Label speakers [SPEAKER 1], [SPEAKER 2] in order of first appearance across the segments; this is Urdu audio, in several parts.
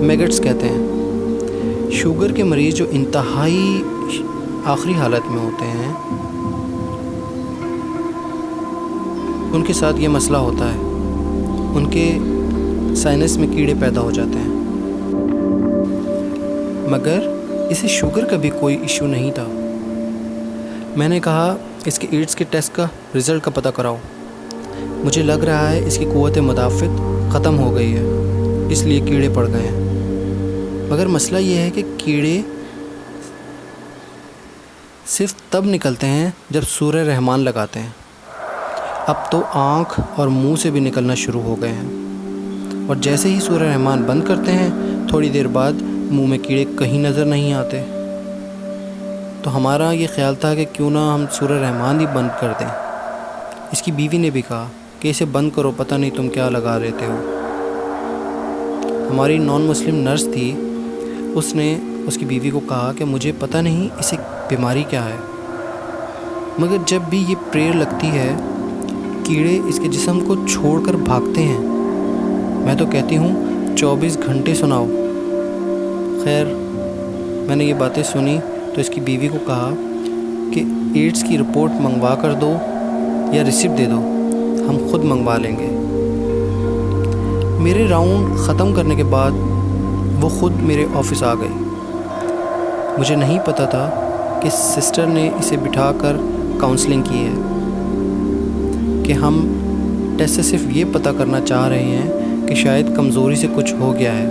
[SPEAKER 1] میگٹس کہتے ہیں۔ شوگر کے مریض جو انتہائی آخری حالت میں ہوتے ہیں ان کے ساتھ یہ مسئلہ ہوتا ہے، ان کے سائنس میں کیڑے پیدا ہو جاتے ہیں، مگر اسے شوگر کا بھی کوئی ایشو نہیں تھا۔ میں نے کہا اس کے ایڈز کے ٹیسٹ کا رزلٹ کا پتہ کراؤ، مجھے لگ رہا ہے اس کی قوت مدافعت ختم ہو گئی ہے، اس لیے کیڑے پڑ گئے ہیں۔ مگر مسئلہ یہ ہے کہ کیڑے صرف تب نکلتے ہیں جب سورہ رحمان لگاتے ہیں، اب تو آنکھ اور منہ سے بھی نکلنا شروع ہو گئے ہیں، اور جیسے ہی سورہ رحمان بند کرتے ہیں تھوڑی دیر بعد منہ میں کیڑے کہیں نظر نہیں آتے۔ تو ہمارا یہ خیال تھا کہ کیوں نہ ہم سورہ رحمان ہی بند کر دیں۔ اس کی بیوی نے بھی کہا کہ اسے بند کرو، پتہ نہیں تم کیا لگا رہتے ہو۔ ہماری نان مسلم نرس تھی، اس نے اس کی بیوی کو کہا کہ مجھے پتہ نہیں اسے بیماری کیا ہے، مگر جب بھی یہ پریئر لگتی ہے کیڑے اس کے جسم کو چھوڑ کر بھاگتے ہیں۔ میں تو کہتی ہوں 24 گھنٹے سناؤ۔ خیر میں نے یہ باتیں سنی تو اس کی بیوی کو کہا کہ ایڈز کی رپورٹ منگوا کر دو یا ریسیپٹ دے دو، ہم خود منگوا لیں گے۔ میرے راؤنڈ ختم کرنے کے بعد وہ خود میرے آفس آ گئی۔ مجھے نہیں پتہ تھا کہ سسٹر نے اسے بٹھا کر کاؤنسلنگ کی ہے کہ ہم ٹیسٹ سے صرف یہ پتہ کرنا چاہ رہے ہیں کہ شاید کمزوری سے کچھ ہو گیا ہے،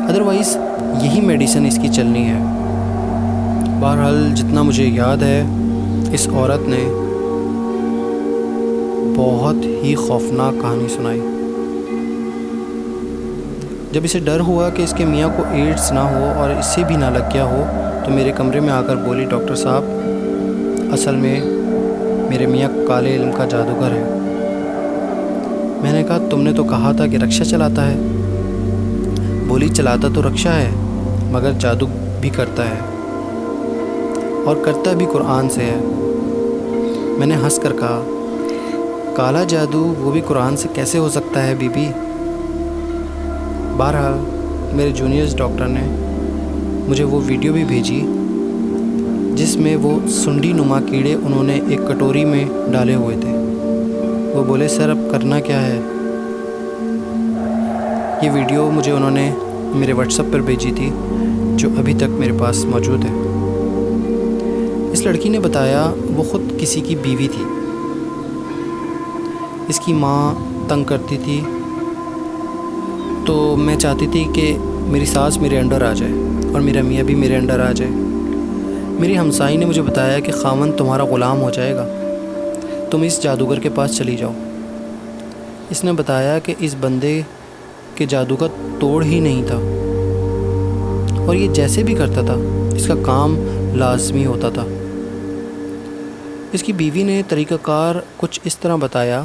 [SPEAKER 1] ادروائز یہی میڈیسن اس کی چلنی ہے۔ بہرحال جتنا مجھے یاد ہے اس عورت نے بہت ہی خوفناک کہانی سنائی۔ جب اسے ڈر ہوا کہ اس کے میاں کو ایڈز نہ ہو اور اس سے بھی نہ لگ گیا ہو تو میرے کمرے میں آ کر بولی، ڈاکٹر صاحب اصل میں میرے میاں کالے علم کا جادوگر ہے۔ میں نے کہا تم نے تو کہا تھا کہ رکشہ چلاتا ہے۔ بولی چلاتا تو رکشہ ہے مگر جادو بھی کرتا ہے، اور کرتا بھی قرآن سے ہے۔ میں نے ہنس کر کہا کالا جادو وہ بھی قرآن سے کیسے ہو سکتا ہے بی بی؟ بہرحال میرے جونیئرز ڈاکٹر نے مجھے وہ ویڈیو بھی بھیجی جس میں وہ سنڈی نما کیڑے انہوں نے ایک کٹوری میں ڈالے ہوئے تھے۔ وہ بولے سر اب کرنا کیا ہے؟ یہ ویڈیو مجھے انہوں نے میرے واٹس ایپ پر بھیجی تھی جو ابھی تک میرے پاس موجود ہے۔ اس لڑکی نے بتایا وہ خود کسی کی بیوی تھی، اس کی ماں تنگ کرتی تھی تو میں چاہتی تھی کہ میری ساس میرے انڈر آ جائے اور میرا میاں بھی میرے انڈر آ جائے۔ میری ہمسائی نے مجھے بتایا کہ خاوند تمہارا غلام ہو جائے گا، تم اس جادوگر کے پاس چلی جاؤ۔ اس نے بتایا کہ اس بندے کے جادو کا توڑ ہی نہیں تھا، اور یہ جیسے بھی کرتا تھا اس کا کام لازمی ہوتا تھا۔ اس کی بیوی نے طریقہ کار کچھ اس طرح بتایا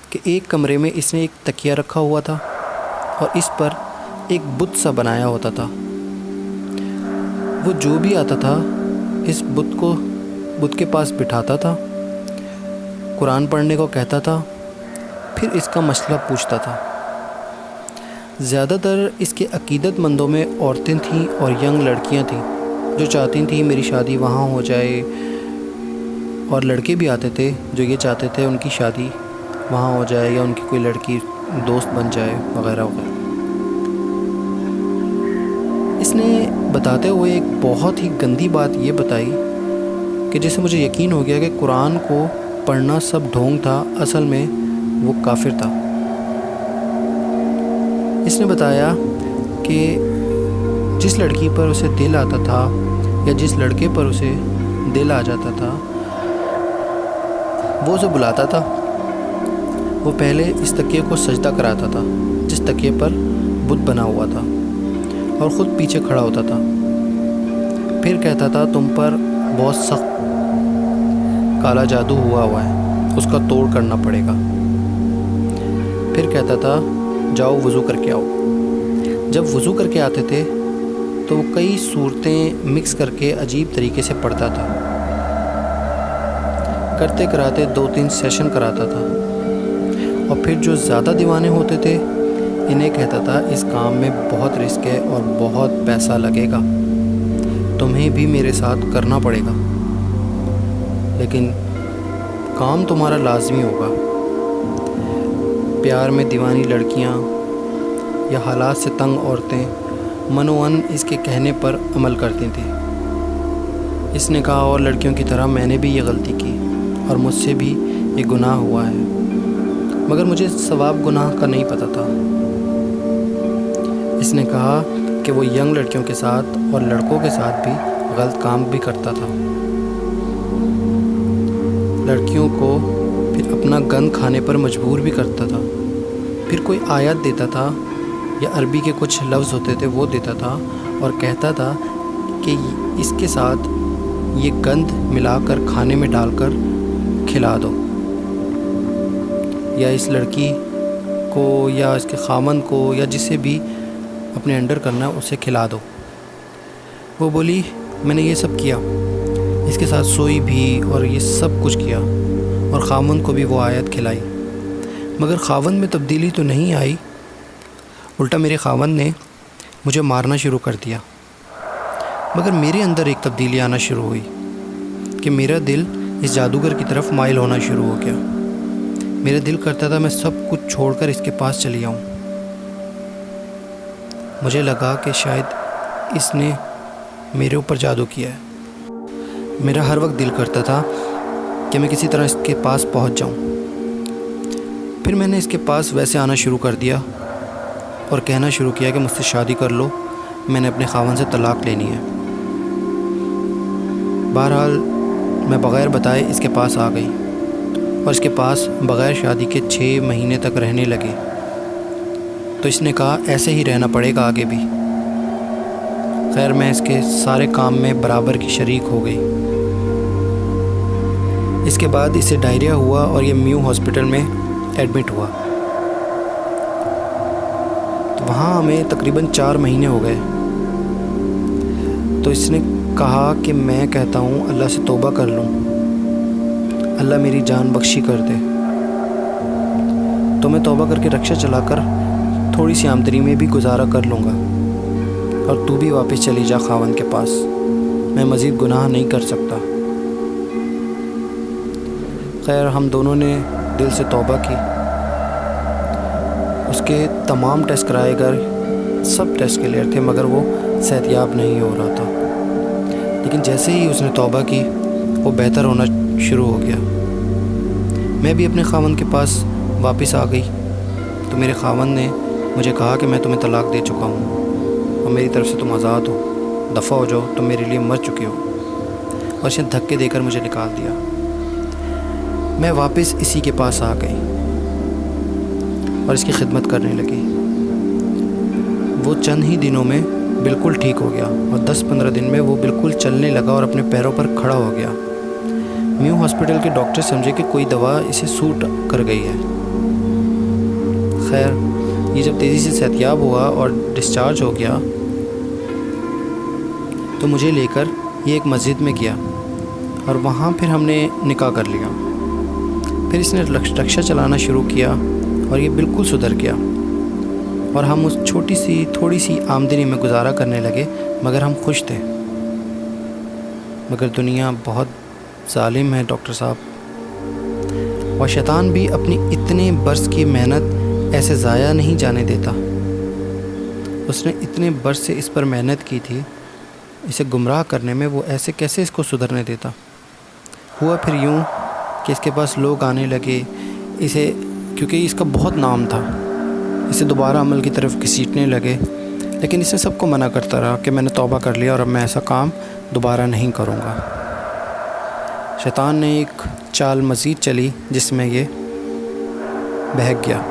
[SPEAKER 1] کہ ایک کمرے میں اس نے ایک تکیہ رکھا ہوا تھا اور اس پر ایک بت سا بنایا ہوتا تھا۔ وہ جو بھی آتا تھا اس بت کے پاس بٹھاتا تھا، قرآن پڑھنے کو کہتا تھا، پھر اس کا مسئلہ پوچھتا تھا۔ زیادہ تر اس کے عقیدت مندوں میں عورتیں تھیں اور ینگ لڑکیاں تھیں جو چاہتی تھیں میری شادی وہاں ہو جائے، اور لڑکے بھی آتے تھے جو یہ چاہتے تھے ان کی شادی وہاں ہو جائے یا ان کی کوئی لڑکی دوست بن جائے وغیرہ وغیرہ۔ اس نے بتاتے ہوئے ایک بہت ہی گندی بات یہ بتائی کہ جس سے مجھے یقین ہو گیا کہ قرآن کو پڑھنا سب ڈھونگ تھا، اصل میں وہ کافر تھا۔ اس نے بتایا کہ جس لڑکی پر اسے دل آتا تھا یا جس لڑکے پر اسے دل آ جاتا تھا وہ اسے بلاتا تھا، وہ پہلے اس تکیے کو سجدہ کراتا تھا جس تکیے پر بت بنا ہوا تھا، اور خود پیچھے کھڑا ہوتا تھا، پھر کہتا تھا تم پر بہت سخت کالا جادو ہوا ہے، اس کا توڑ کرنا پڑے گا۔ پھر کہتا تھا جاؤ وضو کر کے آؤ۔ جب وضو کر کے آتے تھے تو وہ کئی صورتیں مکس کر کے عجیب طریقے سے پڑھتا تھا، کرتے کراتے 2-3 سیشن کراتا تھا، اور پھر جو زیادہ دیوانے ہوتے تھے انہیں کہتا تھا اس کام میں بہت رسک ہے اور بہت پیسہ لگے گا، تمہیں بھی میرے ساتھ کرنا پڑے گا، لیکن کام تمہارا لازمی ہوگا۔ پیار میں دیوانی لڑکیاں یا حالات سے تنگ عورتیں منوعن اس کے کہنے پر عمل کرتی تھیں۔ اس نے کہا اور لڑکیوں کی طرح میں نے بھی یہ غلطی کی اور مجھ سے بھی یہ گناہ ہوا ہے، مگر مجھے ثواب گناہ کا نہیں پتہ تھا۔ اس نے کہا کہ وہ ینگ لڑکیوں کے ساتھ اور لڑکوں کے ساتھ بھی غلط کام بھی کرتا تھا، لڑکیوں کو پھر اپنا گند کھانے پر مجبور بھی کرتا تھا، پھر کوئی آیت دیتا تھا یا عربی کے کچھ لفظ ہوتے تھے وہ دیتا تھا اور کہتا تھا کہ اس کے ساتھ یہ گند ملا کر کھانے میں ڈال کر کھلا دو، یا اس لڑکی کو یا اس کے خامن کو یا جسے بھی اپنے انڈر کرنا ہے اسے کھلا دو۔ وہ بولی میں نے یہ سب کیا، اس کے ساتھ سوئی بھی اور یہ سب کچھ کیا اور خامن کو بھی وہ آیت کھلائی، مگر خاوند میں تبدیلی تو نہیں آئی، الٹا میرے خاوند نے مجھے مارنا شروع کر دیا۔ مگر میرے اندر ایک تبدیلی آنا شروع ہوئی کہ میرا دل اس جادوگر کی طرف مائل ہونا شروع ہو گیا۔ میرا دل کرتا تھا میں سب کچھ چھوڑ کر اس کے پاس چلی آؤں۔ مجھے لگا کہ شاید اس نے میرے اوپر جادو کیا ہے۔ میرا ہر وقت دل کرتا تھا کہ میں کسی طرح اس کے پاس پہنچ جاؤں۔ پھر میں نے اس کے پاس ویسے آنا شروع کر دیا اور کہنا شروع کیا کہ مجھ سے شادی کر لو، میں نے اپنے خاوند سے طلاق لینی ہے۔ بہرحال میں بغیر بتائے اس کے پاس آ گئی اور اس کے پاس بغیر شادی کے 6 مہینے تک رہنے لگے۔ تو اس نے کہا ایسے ہی رہنا پڑے گا آگے بھی۔ خیر میں اس کے سارے کام میں برابر کی شریک ہو گئی۔ اس کے بعد اسے ڈائریا ہوا اور یہ میو ہاسپٹل میں ایڈمٹ ہوا۔ تو وہاں ہمیں تقریباً 4 مہینے ہو گئے۔ تو اس نے کہا کہ میں کہتا ہوں اللہ سے توبہ کر لوں، اللہ میری جان بخشی کر دے، تو میں توبہ کر کے رکشہ چلا کر تھوڑی سی آمدنی میں بھی گزارا کر لوں گا، اور تو بھی واپس چلی جا خاوند کے پاس، میں مزید گناہ نہیں کر سکتا۔ خیر ہم دونوں نے دل سے توبہ کی، اس کے تمام ٹیسٹ کرائے گئے، سب ٹیسٹ کلیئر تھے، مگر وہ صحت یاب نہیں ہو رہا تھا۔ لیکن جیسے ہی اس نے توبہ کی وہ بہتر ہونا شروع ہو گیا۔ میں بھی اپنے خاوند کے پاس واپس آ گئی تو میرے خاوند نے مجھے کہا کہ میں تمہیں طلاق دے چکا ہوں اور میری طرف سے تم آزاد ہو، دفع ہو جاؤ، تم میرے لیے مر چکے ہو، اور اس نے دھکے دے کر مجھے نکال دیا۔ میں واپس اسی کے پاس آ گئی اور اس کی خدمت کرنے لگی۔ وہ چند ہی دنوں میں بالکل ٹھیک ہو گیا اور 10-15 دن میں وہ بالکل چلنے لگا اور اپنے پیروں پر کھڑا ہو گیا۔ میو ہاسپٹل کے ڈاکٹر سمجھے کہ کوئی دوا اسے سوٹ کر گئی ہے۔ خیر یہ جب تیزی سے صحتیاب ہوا اور ڈسچارج ہو گیا تو مجھے لے کر یہ ایک مسجد میں گیا اور وہاں پھر ہم نے نکاح کر لیا۔ پھر اس نے رکشہ چلانا شروع کیا اور یہ بالکل سدھر گیا اور ہم اس تھوڑی سی آمدنی میں گزارا کرنے لگے، مگر ہم خوش تھے۔ مگر دنیا بہت ظالم ہے ڈاکٹر صاحب، اور شیطان بھی اپنی اتنے برس کی محنت ایسے ضائع نہیں جانے دیتا۔ اس نے اتنے برس سے اس پر محنت کی تھی، اسے گمراہ کرنے میں، وہ ایسے کیسے اس کو سدھرنے دیتا۔ ہوا پھر یوں کہ اس کے پاس لوگ آنے لگے، اسے کیونکہ اس کا بہت نام تھا، اسے دوبارہ عمل کی طرف گھسیٹنے لگے، لیکن اس نے سب کو منع کرتا رہا کہ میں نے توبہ کر لیا اور اب میں ایسا کام دوبارہ نہیں کروں گا۔ شیطان نے ایک چال مزید چلی جس میں یہ بہک گیا۔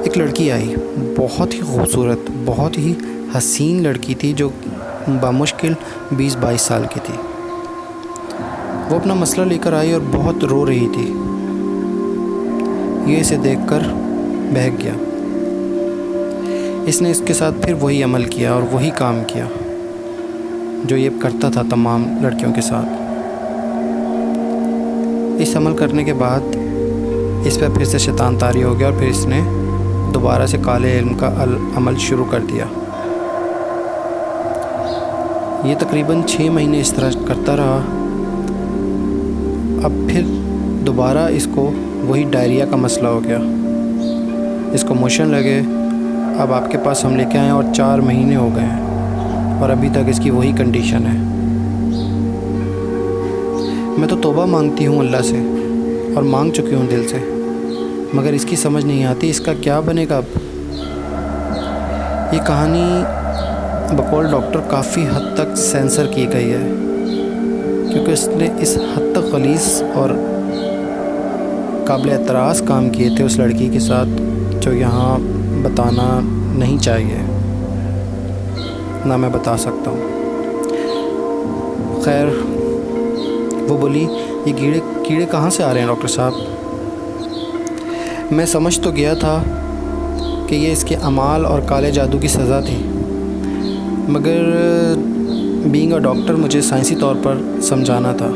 [SPEAKER 1] ایک لڑکی آئی، بہت ہی خوبصورت، بہت ہی حسین لڑکی تھی، جو بمشکل 20-22 سال کی تھی۔ وہ اپنا مسئلہ لے کر آئی اور بہت رو رہی تھی۔ یہ اسے دیکھ کر بہک گیا۔ اس نے اس کے ساتھ پھر وہی عمل کیا اور وہی کام کیا جو یہ کرتا تھا تمام لڑکیوں کے ساتھ۔ اس عمل کرنے کے بعد اس پہ پھر سے شیطان طاری ہو گیا اور پھر اس نے دوبارہ سے کالے علم کا عمل شروع کر دیا۔ یہ تقریباً 6 مہینے اس طرح کرتا رہا۔ اب پھر دوبارہ اس کو وہی ڈائریا کا مسئلہ ہو گیا، اس کو موشن لگے۔ اب آپ کے پاس ہم لے کے آئے اور 4 مہینے ہو گئے ہیں اور ابھی تک اس کی وہی کنڈیشن ہے۔ میں تو توبہ مانگتی ہوں اللہ سے اور مانگ چکی ہوں دل سے، مگر اس کی سمجھ نہیں آتی اس کا کیا بنے گا اب۔ یہ کہانی بقول ڈاکٹر کافی حد تک سینسر کی گئی ہے، کیونکہ اس نے اس حد تک غلیظ اور قابل اعتراض کام کیے تھے اس لڑکی کے ساتھ جو یہاں بتانا نہیں چاہیے، نہ میں بتا سکتا ہوں۔ خیر، وہ بولی یہ کیڑے کہاں سے آ رہے ہیں ڈاکٹر صاحب؟ میں سمجھ تو گیا تھا کہ یہ اس کے اعمال اور کالے جادو کی سزا تھی، مگر بینگ اے ڈاکٹر مجھے سائنسی طور پر سمجھانا تھا،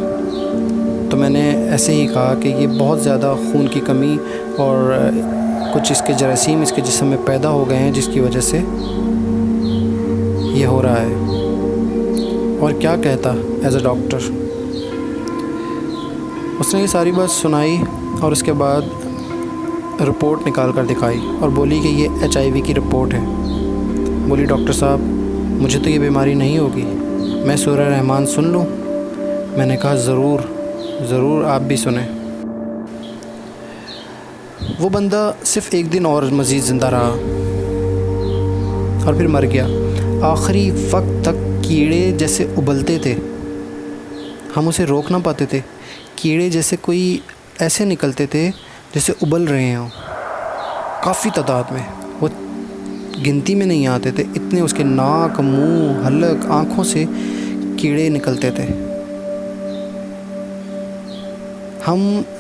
[SPEAKER 1] تو میں نے ایسے ہی کہا کہ یہ بہت زیادہ خون کی کمی اور کچھ اس کے جراثیم اس کے جسم میں پیدا ہو گئے ہیں جس کی وجہ سے یہ ہو رہا ہے۔ اور کیا کہتا ایز اے ڈاکٹر؟ اس نے یہ ساری بات سنائی اور اس کے بعد رپورٹ نکال کر دکھائی اور بولی کہ یہ HIV کی رپورٹ ہے۔ بولی ڈاکٹر صاحب مجھے تو یہ بیماری نہیں ہوگی، میں سورہ رحمان سن لوں؟ میں نے کہا ضرور آپ بھی سنیں۔ وہ بندہ صرف 1 دن اور مزید زندہ رہا اور پھر مر گیا۔ آخری وقت تک کیڑے جیسے ابلتے تھے، ہم اسے روک نہ پاتے تھے۔ کیڑے جیسے کوئی ایسے نکلتے تھے جیسے ابل رہے ہوں، کافی تعداد میں، وہ گنتی میں نہیں آتے تھے، اتنے اس کے ناک، منہ، حلق، آنکھوں سے کیڑے نکلتے تھے۔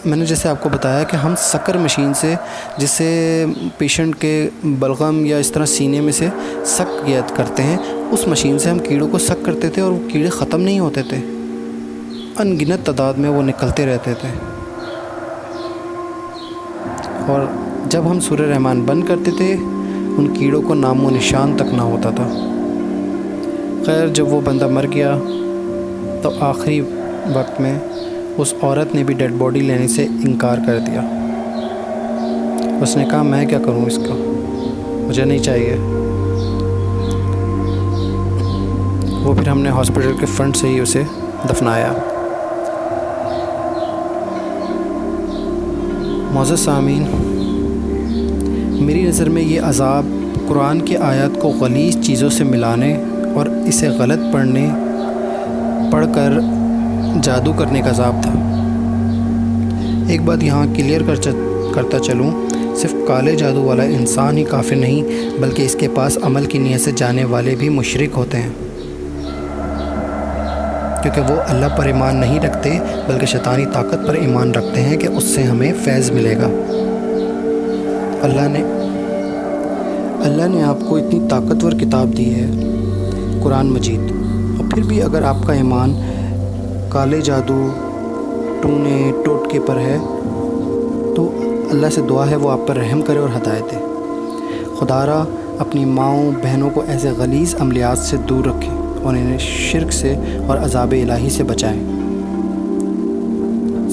[SPEAKER 1] میں نے جیسے آپ کو بتایا کہ ہم سکر مشین سے، جس سے پیشنٹ کے بلغم یا اس طرح سینے میں سے سک کرتے ہیں، اس مشین سے ہم کیڑوں کو سک کرتے تھے اور وہ کیڑے ختم نہیں ہوتے تھے، ان گنت تعداد میں وہ نکلتے رہتے تھے۔ اور جب ہم سورہ رحمان بند کرتے تھے ان کیڑوں کو نام و نشان تک نہ ہوتا تھا۔ خیر، جب وہ بندہ مر گیا تو آخری وقت میں اس عورت نے بھی ڈیڈ باڈی لینے سے انکار کر دیا۔ اس نے کہا میں کیا کروں اس کا، مجھے نہیں چاہیے۔ وہ پھر ہم نے ہاسپٹل کے فرنٹ سے ہی اسے دفنایا۔ معزز سامعین، میری نظر میں یہ عذاب قرآن کی آیات کو غلیظ چیزوں سے ملانے اور اسے غلط پڑھ کر جادو کرنے کا عذاب تھا۔ ایک بات یہاں کلیئر کرتا چلوں، صرف کالے جادو والا انسان ہی کافر نہیں، بلکہ اس کے پاس عمل کی نیت سے جانے والے بھی مشرک ہوتے ہیں، کیونکہ وہ اللہ پر ایمان نہیں رکھتے بلکہ شیطانی طاقت پر ایمان رکھتے ہیں کہ اس سے ہمیں فیض ملے گا۔ اللہ نے آپ کو اتنی طاقتور کتاب دی ہے، قرآن مجید، اور پھر بھی اگر آپ کا ایمان کالے جادو، ٹونے ٹوٹکے پر ہے تو اللہ سے دعا ہے وہ آپ پر رحم کرے اور ہدایت دے۔ خدا را اپنی ماؤں بہنوں کو ایسے غلیظ عملیات سے دور رکھے اور انہیں شرک سے اور عذاب الہی سے بچائیں۔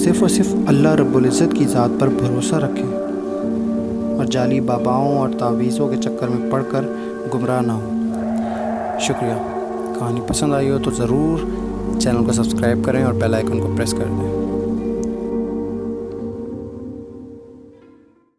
[SPEAKER 1] صرف اور صرف اللہ رب العزت کی ذات پر بھروسہ رکھیں اور جعلی باباؤں اور تعویذوں کے چکر میں پڑھ کر گمراہ نہ ہوں۔ شکریہ۔ کہانی پسند آئی ہو تو ضرور چینل کو سبسکرائب کریں اور بیل آئیکن کو پریس کر دیں۔